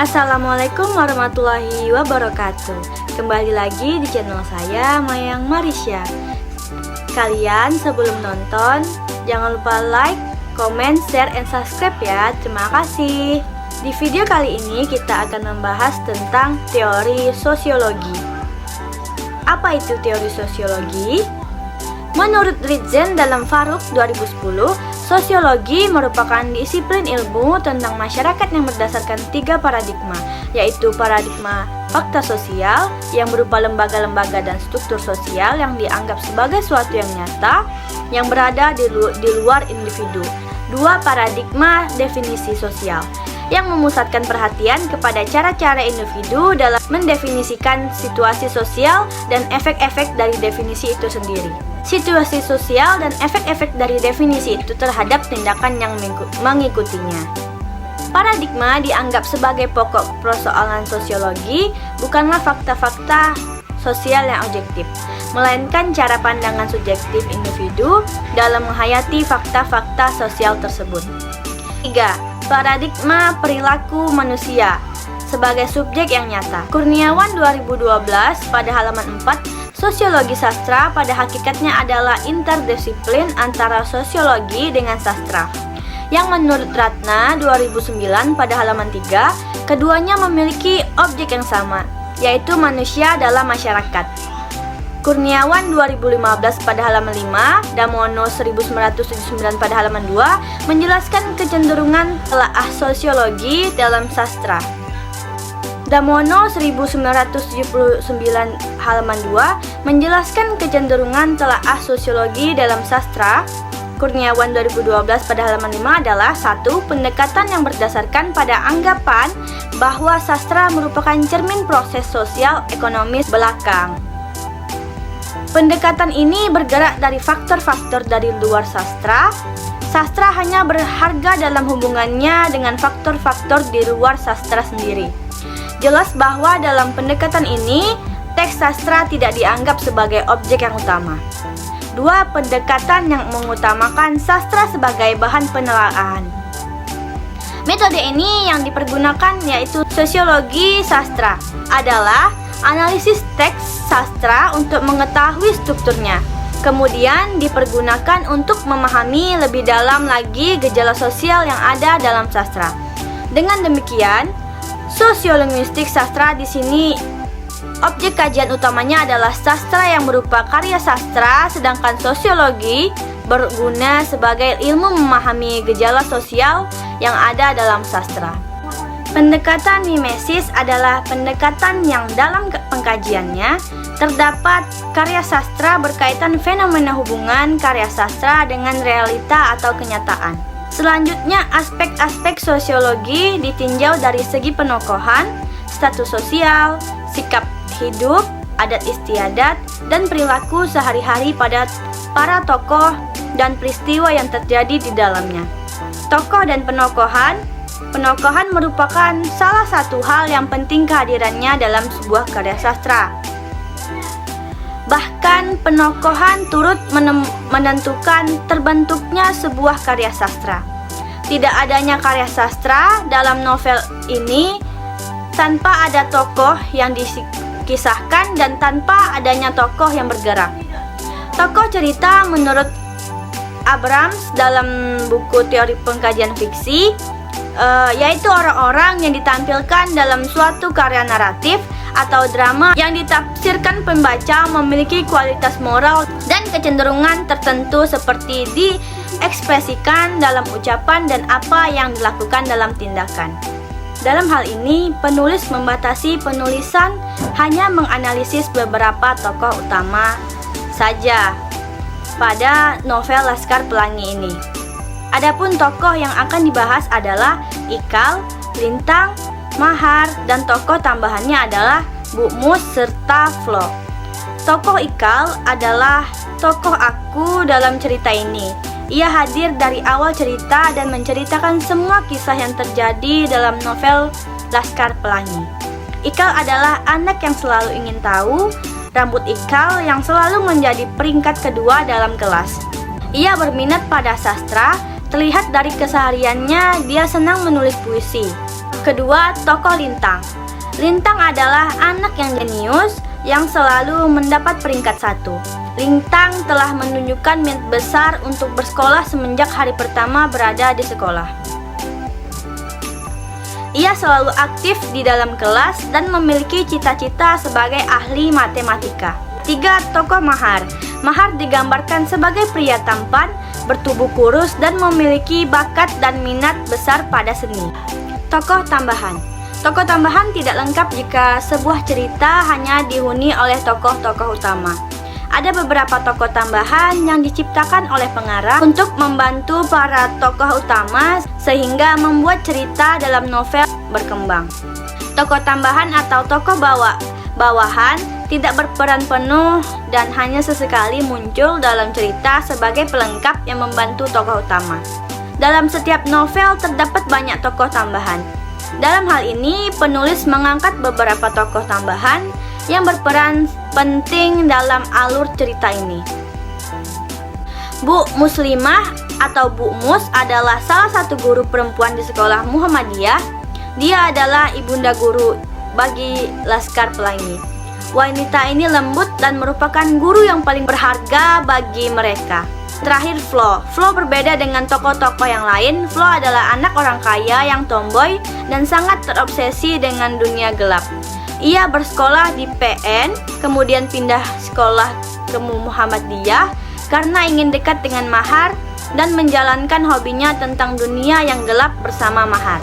Assalamualaikum warahmatullahi wabarakatuh. Kembali lagi di channel saya, Mayang Marisya. Kalian sebelum nonton, jangan lupa like, comment, share, and subscribe ya. Terima kasih. Di video kali ini kita akan membahas tentang teori sosiologi. Apa itu teori sosiologi? Menurut Ridzen dalam Faruk 2010, sosiologi merupakan disiplin ilmu tentang masyarakat yang berdasarkan 3 paradigma, yaitu paradigma fakta sosial yang berupa lembaga-lembaga dan struktur sosial yang dianggap sebagai suatu yang nyata yang berada di luar individu. 2 paradigma definisi sosial yang memusatkan perhatian kepada cara-cara individu dalam mendefinisikan situasi sosial dan efek-efek dari definisi itu sendiri. Situasi sosial dan efek-efek dari definisi itu terhadap tindakan yang mengikutinya. Paradigma dianggap sebagai pokok persoalan sosiologi, bukanlah fakta-fakta sosial yang objektif, melainkan cara pandangan subjektif individu dalam menghayati fakta-fakta sosial tersebut. 3. Paradigma perilaku manusia sebagai subjek yang nyata. Kurniawan 2012 pada halaman 4, sosiologi sastra pada hakikatnya adalah interdisiplin antara sosiologi dengan sastra. Yang menurut Ratna 2009 pada halaman 3, keduanya memiliki objek yang sama, yaitu manusia dalam masyarakat. Kurniawan 2015 pada halaman 5, Damono 1979 pada halaman 2 menjelaskan kecenderungan telaah sosiologi dalam sastra. Damono 1979 halaman 2 menjelaskan kecenderungan telaah sosiologi dalam sastra. Kurniawan 2012 pada halaman 5 adalah 1. Pendekatan yang berdasarkan pada anggapan bahwa sastra merupakan cermin proses sosial ekonomis belakang. Pendekatan ini bergerak dari faktor-faktor dari luar sastra. Sastra hanya berharga dalam hubungannya dengan faktor-faktor di luar sastra sendiri. Jelas bahwa dalam pendekatan ini, teks sastra tidak dianggap sebagai objek yang utama. 2. Pendekatan yang mengutamakan sastra sebagai bahan penelaahan. Metode ini yang dipergunakan yaitu sosiologi sastra adalah analisis teks sastra untuk mengetahui strukturnya. Kemudian dipergunakan untuk memahami lebih dalam lagi gejala sosial yang ada dalam sastra. Dengan demikian, sosiolinguistik sastra di sini objek kajian utamanya adalah sastra yang berupa karya sastra, sedangkan sosiologi berguna sebagai ilmu memahami gejala sosial yang ada dalam sastra. Pendekatan mimesis adalah pendekatan yang dalam pengkajiannya terdapat karya sastra berkaitan fenomena hubungan karya sastra dengan realita atau kenyataan. Selanjutnya, aspek-aspek sosiologi ditinjau dari segi penokohan, status sosial, sikap hidup, adat istiadat, dan perilaku sehari-hari pada para tokoh dan peristiwa yang terjadi di dalamnya. Tokoh dan penokohan merupakan salah satu hal yang penting kehadirannya dalam sebuah karya sastra. Bahkan penokohan turut menentukan terbentuknya sebuah karya sastra. Tidak adanya karya sastra dalam novel ini tanpa ada tokoh yang dikisahkan dan tanpa adanya tokoh yang bergerak. Tokoh cerita menurut Abrams dalam buku Teori Pengkajian Fiksi yaitu orang-orang yang ditampilkan dalam suatu karya naratif atau drama yang ditafsirkan pembaca memiliki kualitas moral dan kecenderungan tertentu seperti diekspresikan dalam ucapan dan apa yang dilakukan dalam tindakan. Dalam hal ini, penulis membatasi penulisan hanya menganalisis beberapa tokoh utama saja pada novel Laskar Pelangi ini. Adapun tokoh yang akan dibahas adalah Ikal, Lintang, Mahar, dan tokoh tambahannya adalah Bu Mus serta Flo. Tokoh Ikal adalah tokoh aku dalam cerita ini. Ia hadir dari awal cerita dan menceritakan semua kisah yang terjadi dalam novel Laskar Pelangi. Ikal adalah anak yang selalu ingin tahu. Rambut Ikal yang selalu menjadi peringkat kedua dalam kelas. Ia berminat pada sastra. Terlihat dari kesehariannya dia senang menulis puisi. Kedua, tokoh Lintang. Lintang adalah anak yang jenius yang selalu mendapat peringkat 1. Lintang telah menunjukkan minat besar untuk bersekolah semenjak hari pertama berada di sekolah. Ia selalu aktif di dalam kelas dan memiliki cita-cita sebagai ahli matematika. 3. Tokoh Mahar. Mahar digambarkan sebagai pria tampan, bertubuh kurus, dan memiliki bakat dan minat besar pada seni. Tokoh tambahan. Tokoh tambahan tidak lengkap jika sebuah cerita hanya dihuni oleh tokoh-tokoh utama. Ada beberapa tokoh tambahan yang diciptakan oleh pengarang untuk membantu para tokoh utama sehingga membuat cerita dalam novel berkembang. Tokoh tambahan atau tokoh bawahan tidak berperan penuh dan hanya sesekali muncul dalam cerita sebagai pelengkap yang membantu tokoh utama. Dalam setiap novel terdapat banyak tokoh tambahan. Dalam hal ini, penulis mengangkat beberapa tokoh tambahan yang berperan penting dalam alur cerita ini. Bu Muslimah atau Bu Mus adalah salah satu guru perempuan di sekolah Muhammadiyah. Dia adalah ibunda guru bagi Laskar Pelangi. Wanita ini lembut dan merupakan guru yang paling berharga bagi mereka. Terakhir, Flo. Flo berbeda dengan tokoh-tokoh yang lain. Flo adalah anak orang kaya yang tomboy dan sangat terobsesi dengan dunia gelap. Ia bersekolah di PN, kemudian pindah sekolah ke Muhammadiyah karena ingin dekat dengan Mahar dan menjalankan hobinya tentang dunia yang gelap bersama Mahar.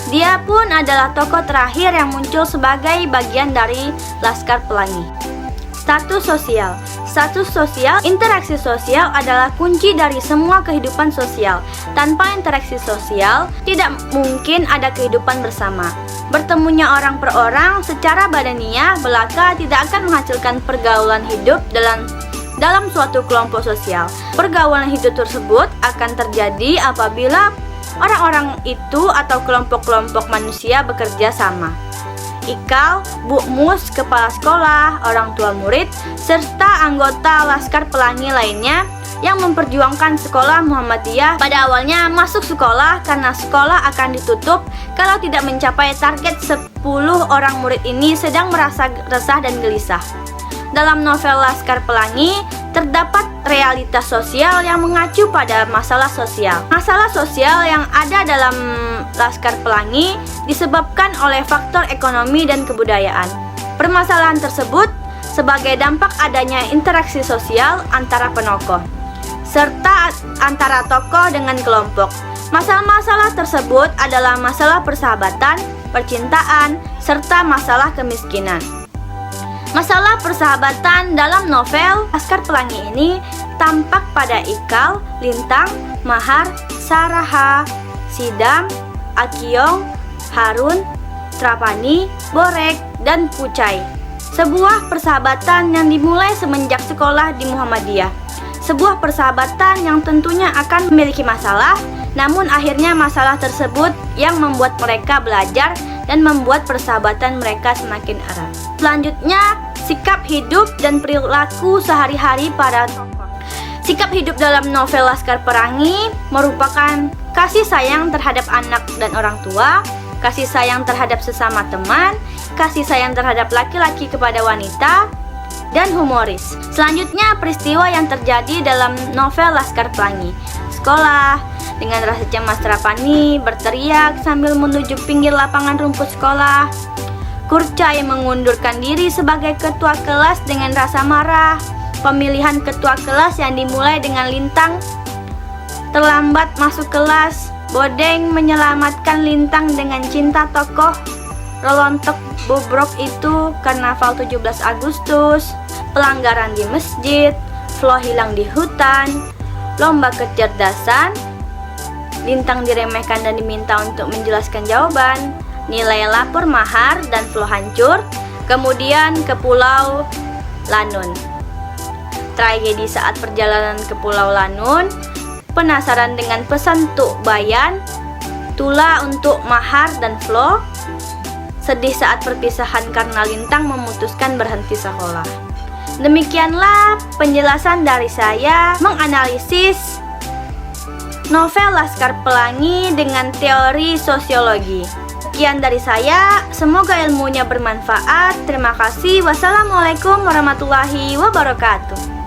Dia pun adalah tokoh terakhir yang muncul sebagai bagian dari Laskar Pelangi. Status sosial. Status sosial, interaksi sosial adalah kunci dari semua kehidupan sosial. Tanpa interaksi sosial, tidak mungkin ada kehidupan bersama. Bertemunya orang per orang secara badaniah belaka tidak akan menghasilkan pergaulan hidup dalam suatu kelompok sosial. Pergaulan hidup tersebut akan terjadi apabila orang-orang itu atau kelompok-kelompok manusia bekerja sama. Ikal, Bu Mus, kepala sekolah, orang tua murid, serta anggota Laskar Pelangi lainnya yang memperjuangkan sekolah Muhammadiyah pada awalnya masuk sekolah karena sekolah akan ditutup kalau tidak mencapai target 10 orang murid ini sedang merasa resah dan gelisah. Dalam novel Laskar Pelangi, terdapat realitas sosial yang mengacu pada masalah sosial. Masalah sosial yang ada dalam Laskar Pelangi disebabkan oleh faktor ekonomi dan kebudayaan. Permasalahan tersebut sebagai dampak adanya interaksi sosial antara penokoh, serta antara tokoh dengan kelompok. Masalah-masalah tersebut adalah masalah persahabatan, percintaan, serta masalah kemiskinan. Masalah persahabatan dalam novel Laskar Pelangi ini tampak pada Ikal, Lintang, Mahar, Saraha, Sidam, Akiong, Harun, Trapani, Borek, dan Pucai. Sebuah persahabatan yang dimulai semenjak sekolah di Muhammadiyah. Sebuah persahabatan yang tentunya akan memiliki masalah, namun akhirnya masalah tersebut yang membuat mereka belajar dan membuat persahabatan mereka semakin erat. Selanjutnya, sikap hidup dan perilaku sehari-hari para tokoh. Sikap hidup dalam novel Laskar Pelangi merupakan kasih sayang terhadap anak dan orang tua, kasih sayang terhadap sesama teman, kasih sayang terhadap laki-laki kepada wanita, dan humoris. Selanjutnya, peristiwa yang terjadi dalam novel Laskar Pelangi. Sekolah, dengan rasa cemas Trapani berteriak sambil menuju pinggir lapangan rumput sekolah. Kurcai mengundurkan diri sebagai ketua kelas dengan rasa marah. Pemilihan ketua kelas yang dimulai dengan Lintang terlambat masuk kelas. Bodeng menyelamatkan Lintang dengan cinta tokoh. Rolontok bobrok itu karnaval 17 Agustus. Pelanggaran di masjid. Flo hilang di hutan. Lomba kecerdasan. Lintang diremehkan dan diminta untuk menjelaskan jawaban. Nilai lapor Mahar dan Flo hancur. Kemudian ke Pulau Lanun. Tragedi saat perjalanan ke Pulau Lanun. Penasaran dengan pesan Tuk Bayan. Tula untuk Mahar dan Flo. Sedih saat perpisahan karena Lintang memutuskan berhenti sekolah. Demikianlah penjelasan dari saya menganalisis novel Laskar Pelangi dengan teori sosiologi. Sekian dari saya, semoga ilmunya bermanfaat. Terima kasih. Wassalamualaikum warahmatullahi wabarakatuh.